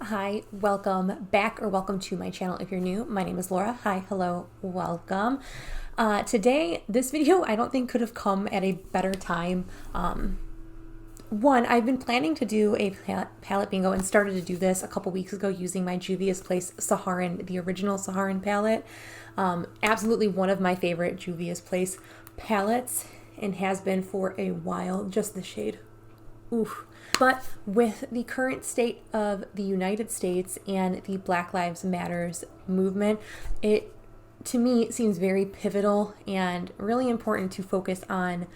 Hi, welcome back or welcome to my channel if you're new. My name is Laura. Hi, hello, welcome. Today, this video I don't think could have come at a better time. One, I've been planning to do a palette bingo and started to do this a couple weeks ago using my Juvia's Place Saharan, the original Saharan palette. Absolutely one of my favorite Juvia's Place palettes and has been for a while, just the shade. Oof. But with the current state of the United States and the Black Lives Matters movement, to me seems very pivotal and really important to focus on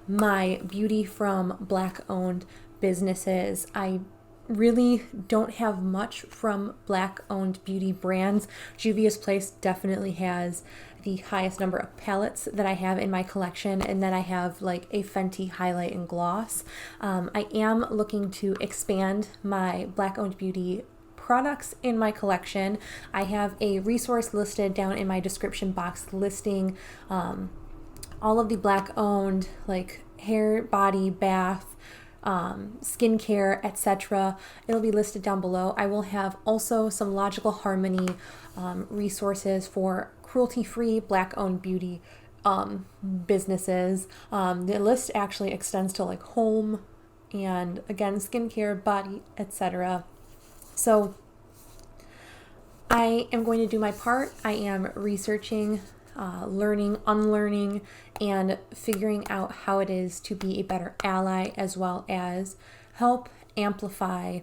my beauty from Black-owned businesses. I really don't have much from Black-owned beauty brands. Juvia's Place definitely has the highest number of palettes that I have in my collection, and then I have like a Fenty highlight and gloss. I am looking to expand my Black-owned beauty products in my collection. I have a resource listed down in my description box listing all of the Black-owned like hair, body, bath, skincare, etc. It'll be listed down below. I will have also some Logical Harmony resources for cruelty-free Black-owned beauty businesses. The list actually extends to like home and again skincare, body, etc. So I am going to do my part. I am researching, learning, unlearning, and figuring out how it is to be a better ally as well as help amplify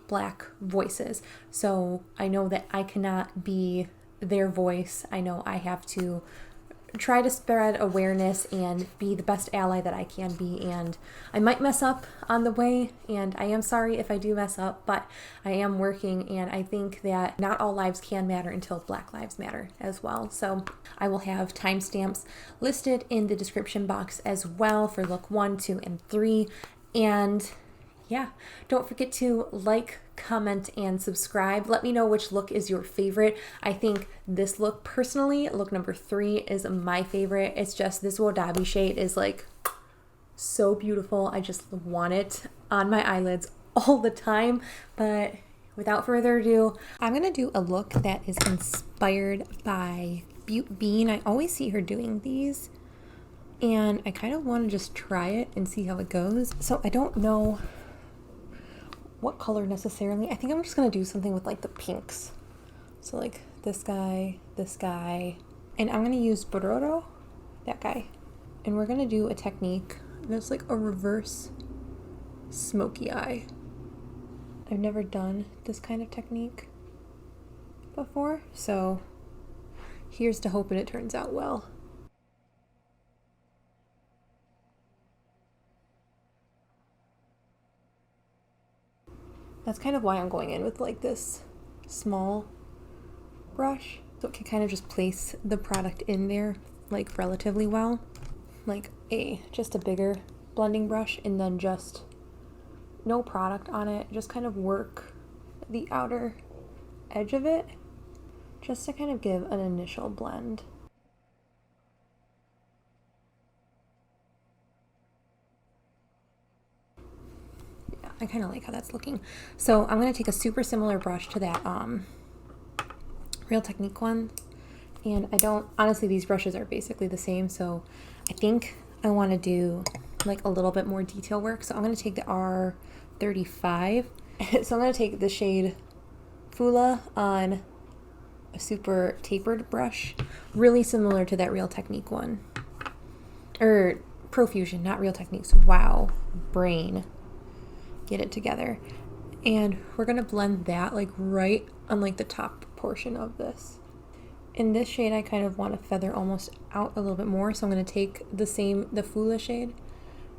Black voices. So I know that I cannot be their voice. I know I have to try to spread awareness and be the best ally that I can be, and I might mess up on the way, and I am sorry if I do mess up, but I am working, and I think that not all lives can matter until Black lives matter as well. So I will have timestamps listed in the description box as well for look 1, 2, and 3, and yeah, don't forget to like, comment, and subscribe. Let me know which look is your favorite. I think this look, personally, look number 3 is my favorite. It's just this 𝙎𝙬𝙖 shade is like so beautiful. I just want it on my eyelids all the time. But without further ado, I'm gonna do a look that is inspired by Butte Bean. I always see her doing these, and I kind of want to just try it and see how it goes. So I don't know what color necessarily. I think I'm just gonna do something with like the pinks. So like this guy, and I'm gonna use Bororo, that guy. And we're gonna do a technique that's like a reverse smoky eye. I've never done this kind of technique before, so here's to hoping it turns out well. That's kind of why I'm going in with like this small brush, so it can kind of just place the product in there like relatively well. Like just a bigger blending brush, and then just no product on it, just kind of work the outer edge of it just to kind of give an initial blend. I kind of like how that's looking. So I'm going to take a super similar brush to that Real Technique one. And I don't, honestly, these brushes are basically the same. So I think I want to do like a little bit more detail work. So I'm going to take the R35. So I'm going to take the shade Fula on a super tapered brush. Really similar to that Real Technique one. Or Profusion, not Real Techniques. Wow. Brain. Get it together, and we're gonna blend that like right on like the top portion of this. In this shade I kind of want to feather almost out a little bit more, so I'm going to take the Fula shade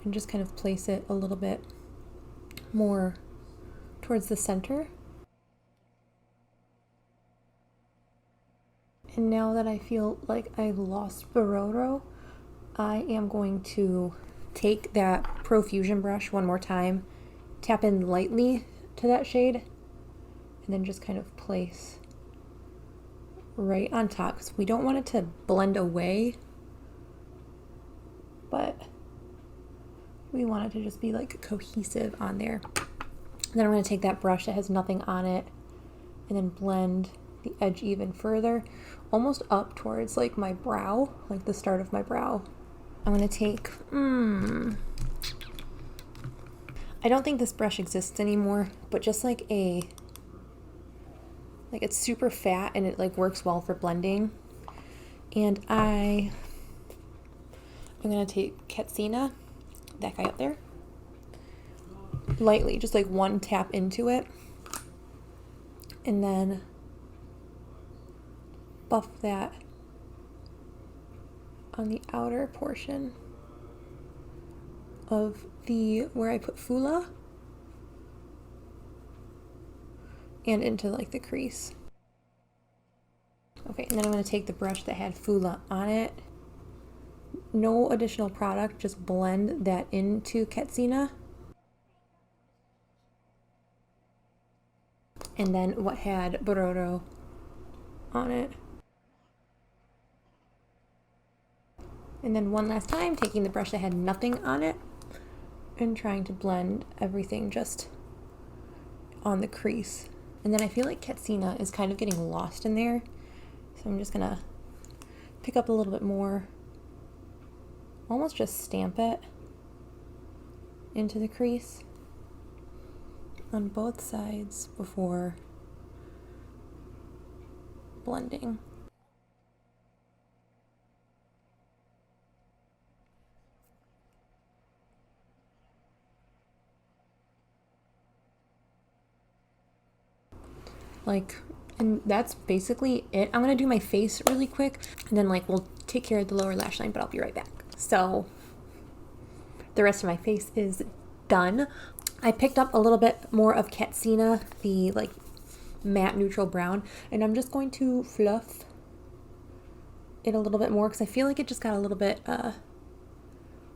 and just kind of place it a little bit more towards the center. And now that I feel like I've lost Bororo, I am going to take that Profusion brush one more time, tap in lightly to that shade, and then just kind of place right on top, because we don't want it to blend away, but we want it to just be like cohesive on there. Then I'm going to take that brush that has nothing on it and then blend the edge even further, almost up towards like my brow, like the start of my brow. I'm going to take, I don't think this brush exists anymore, but just like it's super fat and it like works well for blending. And I'm going to take 𝙏𝙤𝙢𝙎𝙪, that guy up there, lightly, just like one tap into it, and then buff that on the outer portion of where I put 𝙏𝙀 and into like the crease. Okay, and then I'm going to take the brush that had 𝙏𝙀 on it. No additional product, just blend that into 𝙏𝙤𝙢𝙎. And then what had 𝙏𝙀𝙀 on it. And then one last time, taking the brush that had nothing on it and trying to blend everything just on the crease. And then I feel like 𝙏𝙤𝙢𝙎 is kind of getting lost in there. So I'm just gonna pick up a little bit more, almost just stamp it into the crease on both sides before blending. And that's basically it. I'm gonna do my face really quick and then like we'll take care of the lower lash line, but I'll be right back. So the rest of my face is done. I picked up a little bit more of 𝙏𝙤𝙢𝙎, the like matte neutral brown, and I'm just going to fluff it a little bit more because I feel like it just got a little bit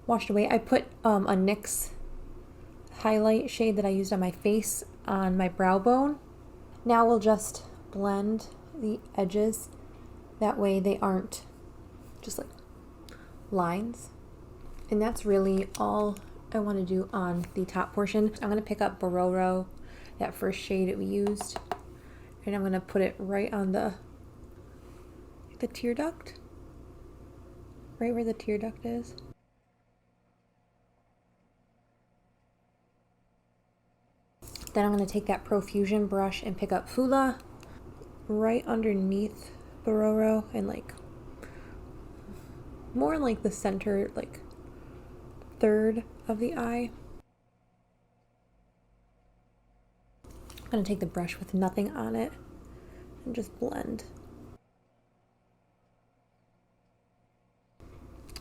washed away. I put a NYX highlight shade that I used on my face on my brow bone. Now we'll just blend the edges, that way they aren't just like lines. And that's really all I want to do on the top portion. I'm going to pick up 𝙏𝙀𝙀, that first shade that we used, and I'm going to put it right on the tear duct, right where the tear duct is. Then I'm going to take that Profusion brush and pick up 𝙏𝙀 right underneath 𝙏𝙀𝙀 and like more like the center, like third of the eye. I'm going to take the brush with nothing on it and just blend.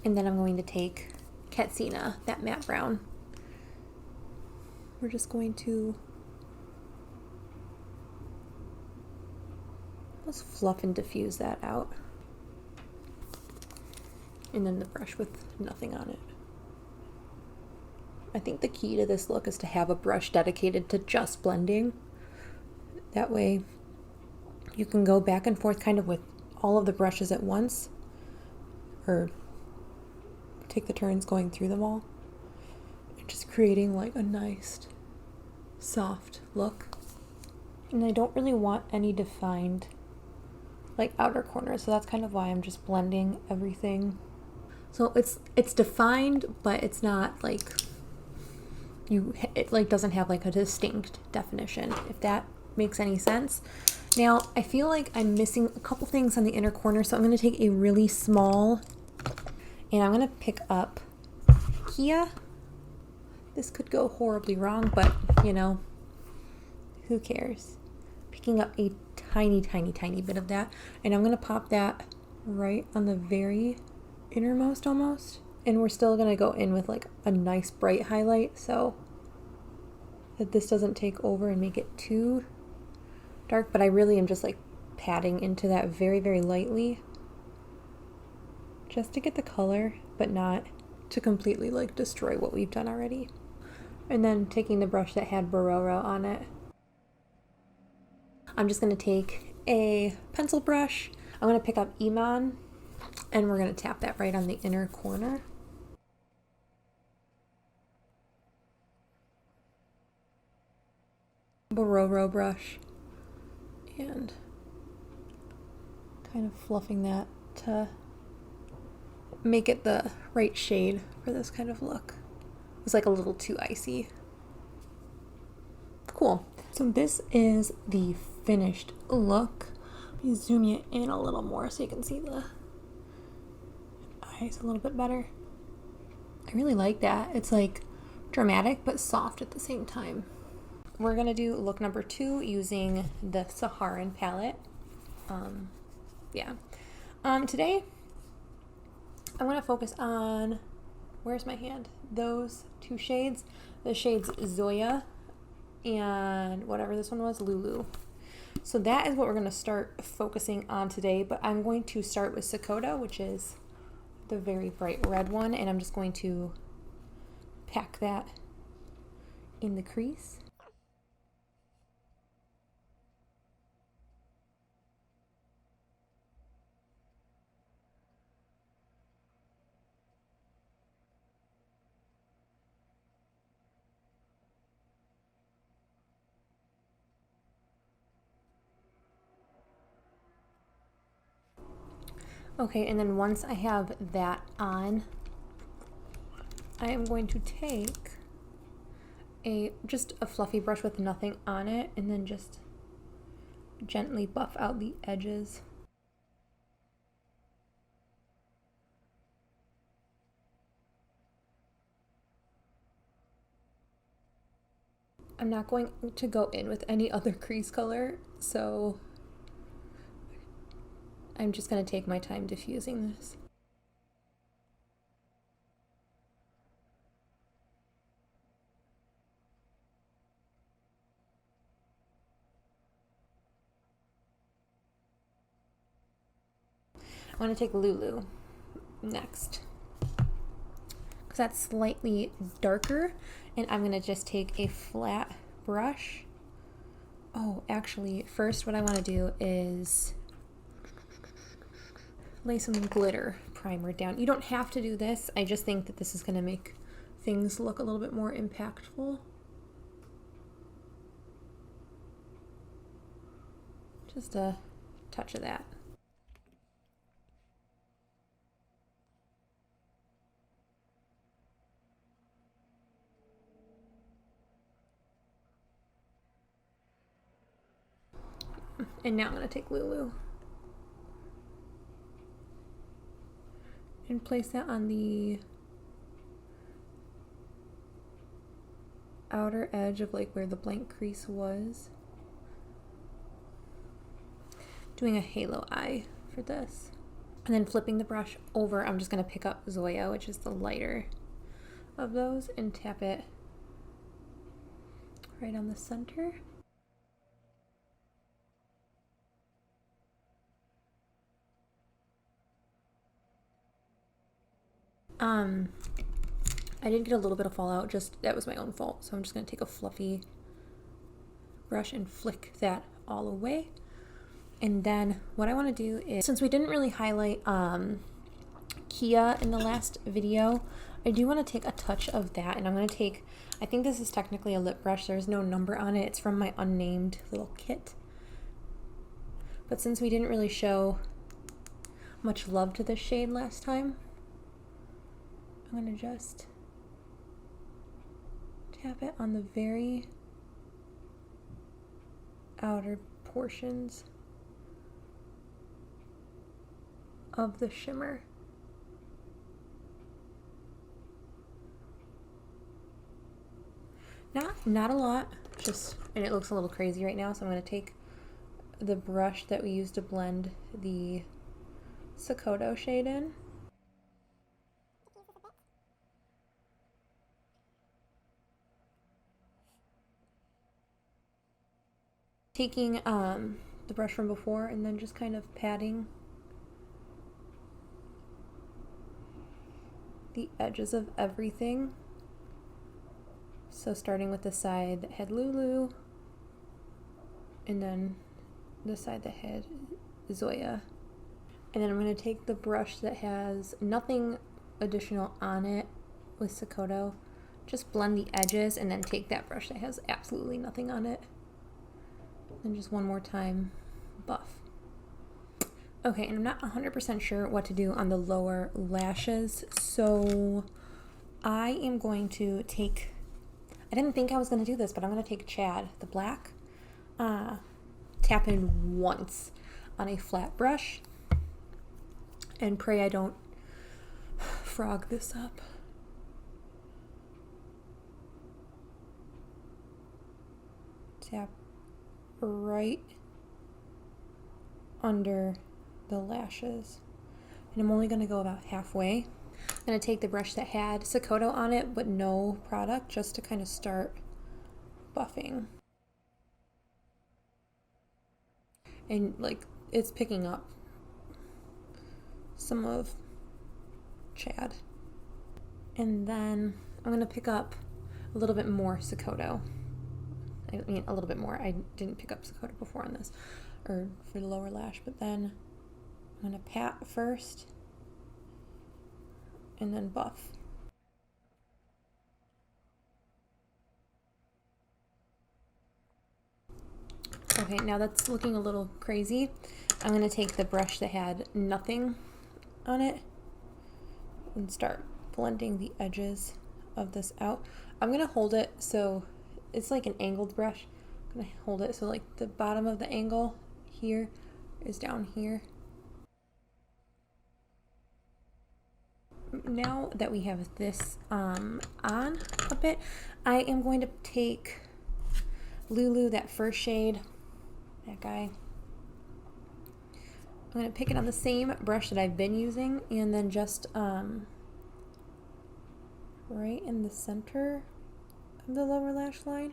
And then I'm going to take 𝙏𝙤𝙢𝙎, that matte brown. We're just going to let's fluff and diffuse that out. And then the brush with nothing on it. I think the key to this look is to have a brush dedicated to just blending. That way you can go back and forth kind of with all of the brushes at once, or take the turns going through them all, and just creating like a nice soft look. And I don't really want any defined like outer corners, so that's kind of why I'm just blending everything. So it's defined, but it's not like it like doesn't have like a distinct definition, if that makes any sense. Now I feel like I'm missing a couple things on the inner corner, so I'm going to take a really small and I'm going to pick up Kia. This could go horribly wrong, but you know, who cares? Picking up a tiny bit of that, and I'm going to pop that right on the very innermost almost. And we're still going to go in with like a nice bright highlight so that this doesn't take over and make it too dark, but I really am just like patting into that very lightly just to get the color, but not to completely like destroy what we've done already. And then taking the brush that had 𝙏𝙀𝙀 on it, I'm just going to take a pencil brush. I'm going to pick up 𝙬𝙀𝙢 and we're going to tap that right on the inner corner. Bororo brush and kind of fluffing that to make it the right shade for this kind of look. It's like a little too icy. Cool. So this is the finished look. Let me zoom you in a little more so you can see the eyes a little bit better. I really like that. It's like dramatic but soft at the same time. We're gonna do look number 2 using the Saharan palette. Today I want to focus on, where's my hand? Those 2 shades. The shades Zoya and whatever this one was, Lulu. So that is what we're going to start focusing on today, but I'm going to start with Sakota, which is the very bright red one, and I'm just going to pack that in the crease. Okay, and then once I have that on, I am going to take just a fluffy brush with nothing on it and then just gently buff out the edges. I'm not going to go in with any other crease color, so I'm just going to take my time diffusing this. I want to take Lulu next, because that's slightly darker, and I'm going to just take a flat brush. Oh, actually, first what I want to do is lay some glitter primer down. You don't have to do this. I just think that this is going to make things look a little bit more impactful. Just a touch of that. And now I'm going to take Lulu and place that on the outer edge of like where the blank crease was. Doing a halo eye for this. And then flipping the brush over, I'm just going to pick up Zoya, which is the lighter of those, and tap it right on the center. I did get a little bit of fallout, just that was my own fault. So I'm just going to take a fluffy brush and flick that all away. And then what I want to do is, since we didn't really highlight Kia in the last video, I do want to take a touch of that, and I'm going to take, I think this is technically a lip brush. There's no number on it. It's from my unnamed little kit. But since we didn't really show much love to this shade last time, I'm going to just tap it on the very outer portions of the shimmer. Not a lot, just, and it looks a little crazy right now, so I'm going to take the brush that we used to blend the Sakota shade in. Taking the brush from before and then just kind of patting the edges of everything. So starting with the side that had Lulu, and then the side that had Zoya. And then I'm going to take the brush that has nothing additional on it with Sakota, just blend the edges, and then take that brush that has absolutely nothing on it And just one more time, buff. Okay, and I'm not 100% sure what to do on the lower lashes, so I am going to take, I didn't think I was going to do this, but I'm going to take Chad, the black, tap in once on a flat brush, and pray I don't frog this up. Tap right under the lashes. And I'm only going to go about halfway. I'm going to take the brush that had 𝙎𝙬𝙢 on it, but no product, just to kind of start buffing. And like, it's picking up some of Chad. And then I'm going to pick up a little bit more 𝙎𝙬𝙢. I mean, a little bit more. I didn't pick up 𝙎𝙬𝙢 before on this, or for the lower lash, but then I'm going to pat first and then buff. Okay, now that's looking a little crazy. I'm going to take the brush that had nothing on it and start blending the edges of this out. I'm going to hold it so it's like an angled brush. I'm going to hold it so like the bottom of the angle here is down here. Now that we have this on a bit, I am going to take Lulu, that first shade, that guy. I'm going to pick it on the same brush that I've been using, and then just right in the center of the lower lash line.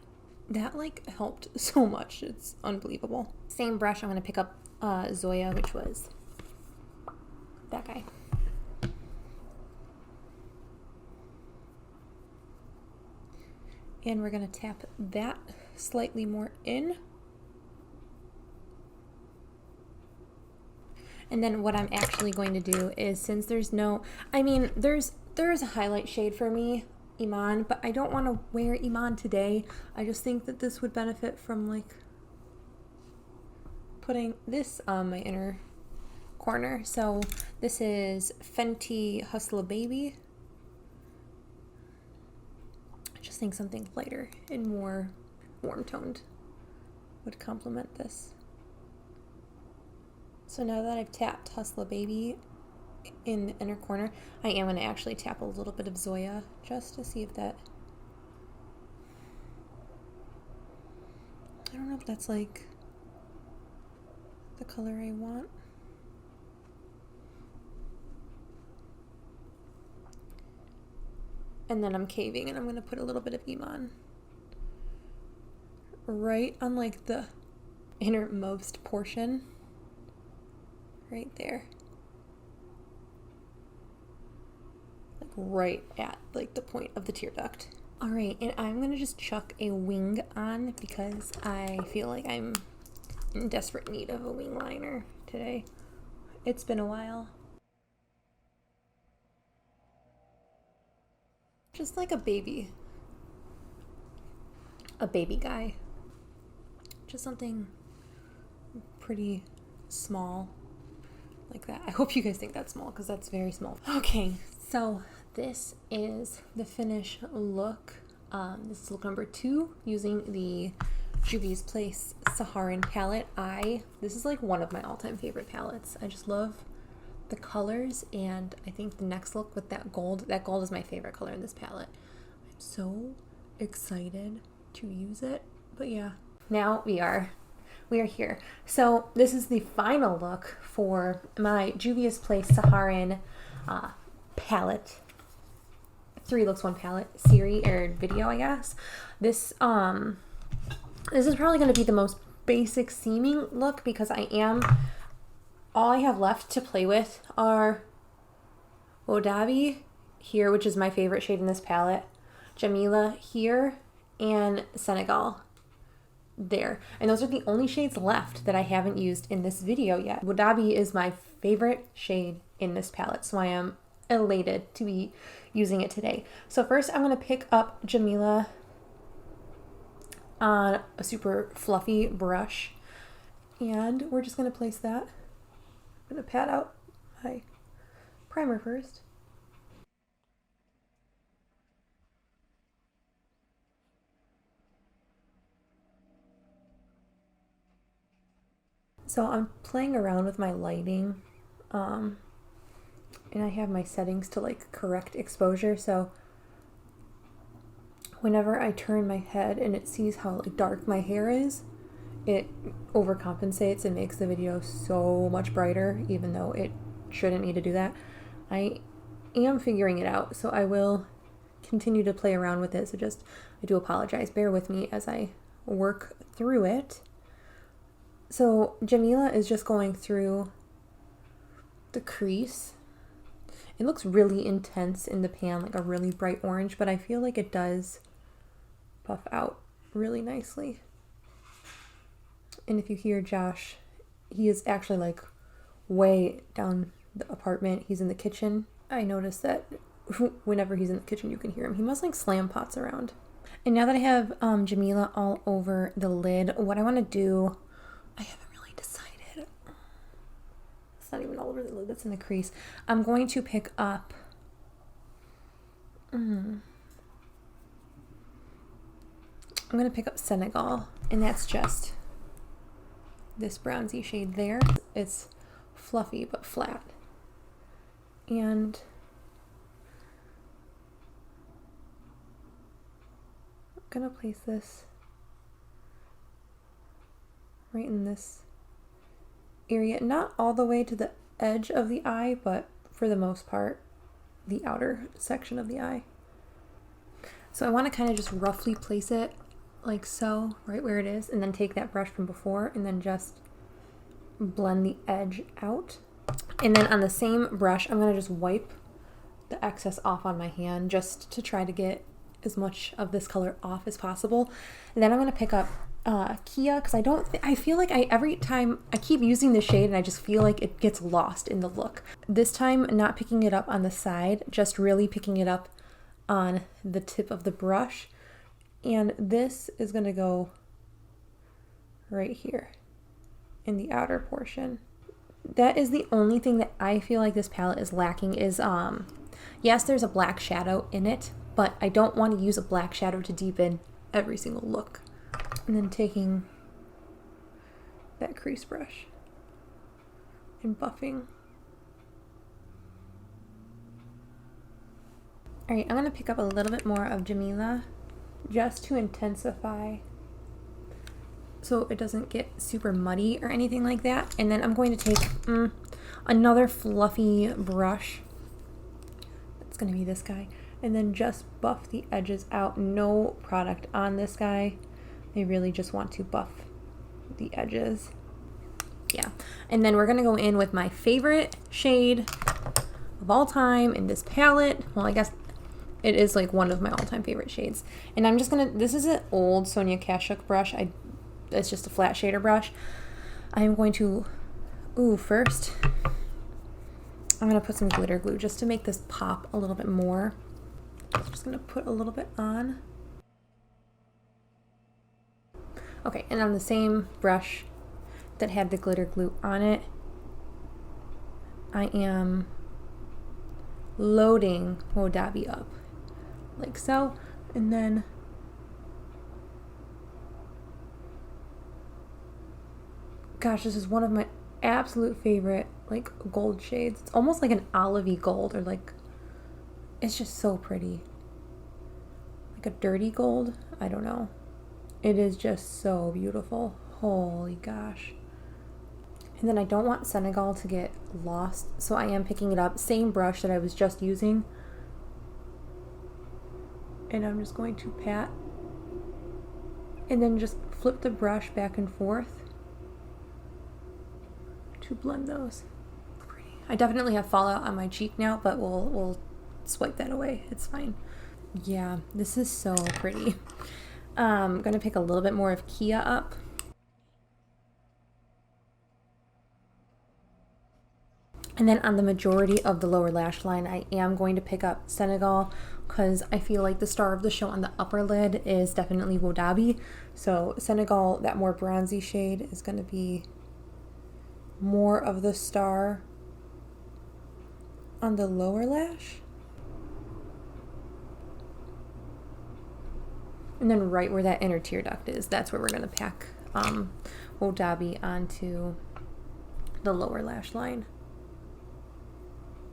That like helped so much. It's unbelievable. Same brush, I'm going to pick up 𝙤𝙢, which was that guy. And we're going to tap that slightly more in. And then what I'm actually going to do is, since there's no, I mean, there is a highlight shade for me, 𝙬𝙤𝙢, but I don't want to wear 𝙬𝙤𝙢 today. I just think that this would benefit from like putting this on my inner corner. So this is Fenty Hustler Baby. I just think something lighter and more warm toned would complement this. So now that I've tapped Hustler Baby in the inner corner, I am going to actually tap a little bit of 𝙤𝙢 just to see if that, I don't know if that's like the color I want. And then I'm caving and I'm going to put a little bit of 𝙬𝙤𝙢 right on like the innermost portion, right there. Like right at like the point of the tear duct. All right, and I'm going to just chuck a wing on because I feel like I'm in desperate need of a wing liner today. It's been a while. Just like a baby guy. Just something pretty small like that. I hope you guys think that's small because that's very small. Okay, so this is the finished look. This is look number 2 using the Juvia's Place Saharan palette. This is like one of my all-time favorite palettes. I just love the colors, and I think the next look with that gold is my favorite color in this palette. I'm so excited to use it. But yeah, now we are here. So this is the final look for my Juvia's Place Saharan palette. 3 looks 1 palette series or video, I guess. This is probably going to be the most basic seeming look because all I have left to play with are 𝙤𝙤𝙖 here, which is my favorite shade in this palette, 𝙤𝙤𝙢 here, and Senegal there. And those are the only shades left that I haven't used in this video yet. 𝙤𝙤𝙖 is my favorite shade in this palette, so I am elated to be using it today. So first I'm going to pick up 𝙤𝙤𝙢 on a super fluffy brush. And we're just going to place that. I'm going to pat out my primer first. So I'm playing around with my lighting, and I have my settings to like correct exposure, so whenever I turn my head and it sees how like dark my hair is, it overcompensates and makes the video so much brighter, even though it shouldn't need to do that. I am figuring it out, so I will continue to play around with it, so just, I do apologize, bear with me as I work through it. So Jamila is just going through the crease. It looks really intense in the pan, like a really bright orange, but I feel like it does buff out really nicely. And if you hear Josh, he is actually like way down the apartment. He's in the kitchen. I notice that whenever he's in the kitchen, you can hear him. He must like slam pots around. And now that I have Jamila all over the lid, what I want to do, I haven't really decided. It's not even all over the lid, that's in the crease. I'm going to pick up I'm going to pick up Senegal, and that's just this bronzy shade there. It's fluffy but flat. And I'm going to place this right in this area, not all the way to the edge of the eye, but for the most part, the outer section of the eye. So I want to kind of just roughly place it like so, right where it is, and then take that brush from before and then just blend the edge out. And then on the same brush, I'm going to just wipe the excess off on my hand just to try to get as much of this color off as possible. And then I'm going to pick up 𝙤𝙤, because I feel like every time I keep using the shade and I just feel like it gets lost in the look. This time, not picking it up on the side, just really picking it up on the tip of the brush. And this is going to go right here in the outer portion. That is the only thing that I feel like this palette is lacking is, yes, there's a black shadow in it, but I don't want to use a black shadow to deepen every single look. And then taking that crease brush and buffing. All right, I'm going to pick up a little bit more of Jamila just to intensify so it doesn't get super muddy or anything like that. And then I'm going to take another fluffy brush. It's going to be this guy. And then just buff the edges out. No product on this guy. I really just want to buff the edges. Yeah. And then we're going to go in with my favorite shade of all time in this palette. Well, I guess it is like one of my all-time favorite shades. And I'm just going to, this is an old Sonia Kashuk brush. It's just a flat shader brush. I'm going to, first, I'm going to put some glitter glue just to make this pop a little bit more. I'm just going to put a little bit on. Okay, and on the same brush that had the glitter glue on it, I am loading Wodabi up like so, and then gosh, this is one of my absolute favorite like gold shades. It's almost like an olivey gold, or like, it's just so pretty. Like a dirty gold, I don't know. It is just so beautiful. Holy gosh. And then I don't want Senegal to get lost, so I am picking it up. Same brush that I was just using. And I'm just going to pat. And then just flip the brush back and forth to blend those. Pretty. I definitely have fallout on my cheek now, but we'll swipe that away. It's fine. Yeah, this is so pretty. I'm going to pick a little bit more of 𝙤𝙤 up. And then on the majority of the lower lash line, I am going to pick up Senegal because I feel like the star of the show on the upper lid is definitely 𝙏𝙗𝙖𝙢𝙗𝙙. So Senegal, that more bronzy shade, is going to be more of the star on the lower lash. And then right where that inner tear duct is, that's where we're going to pack 𝙏𝙗𝙖𝙢𝙗𝙗 onto the lower lash line.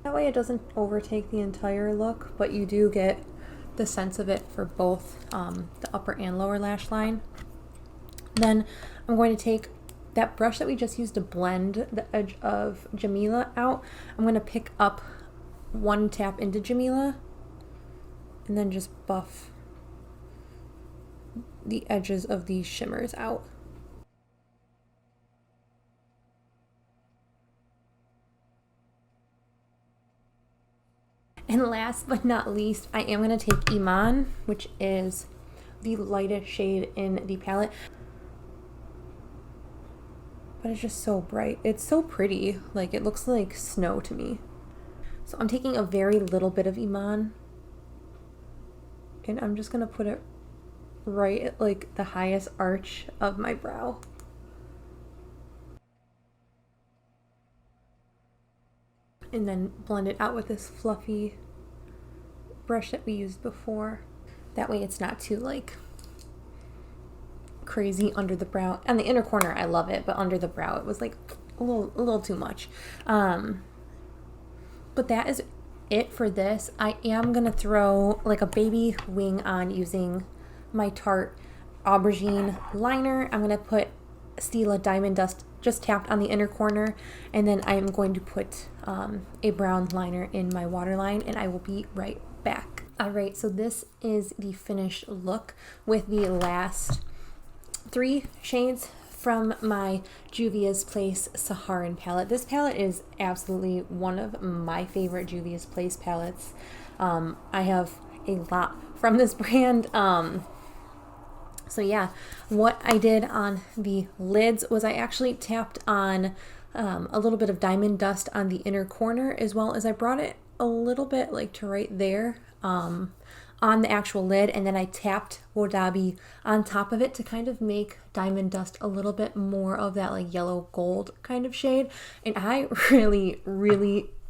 That way it doesn't overtake the entire look, but you do get the sense of it for both the upper and lower lash line. Then I'm going to take that brush that we just used to blend the edge of 𝙤𝙤𝙢 out. I'm going to pick up one tap into 𝙤𝙤𝙢 and then just buff the edges of these shimmers out. And last but not least, I am going to take 𝙤𝙤𝙢, which is the lightest shade in the palette. But it's just so bright. It's so pretty. Like, it looks like snow to me. So I'm taking a very little bit of 𝙤𝙤𝙢, and I'm just going to put it right at like the highest arch of my brow. And then blend it out with this fluffy brush that we used before. That way it's not too like crazy under the brow. On the inner corner I love it, but under the brow it was like a little too much. But that is it for this. I am gonna throw like a baby wing on using my Tarte Aubergine liner. I'm gonna put Stila Diamond Dust just tapped on the inner corner, and then I'm going to put a brown liner in my waterline, and I will be right back. Alright, so this is the finished look with the last 3 shades from my Juvia's Place Saharan palette. This palette is absolutely one of my favorite Juvia's Place palettes. I have a lot from this brand. So yeah, what I did on the lids was I actually tapped on a little bit of diamond dust on the inner corner, as well as I brought it a little bit like to right there on the actual lid, and then I tapped 𝙏𝙗𝙖𝙢𝙗𝙗 on top of it to kind of make diamond dust a little bit more of that like yellow gold kind of shade. And I really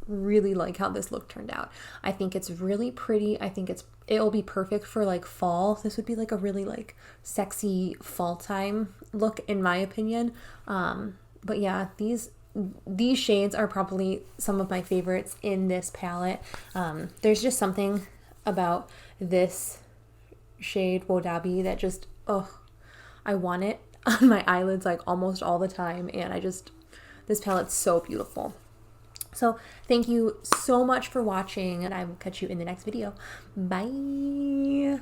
like how this look turned out. I think it's really pretty. I think it'll be perfect for like fall. This would be like a really like sexy fall time look in my opinion. But yeah, these shades are probably some of my favorites in this palette. There's just something about this shade 𝙏𝙗𝙖𝙢𝙗𝙗 that just, I want it on my eyelids like almost all the time, and this palette's so beautiful. So thank you so much for watching, and I will catch you in the next video. Bye!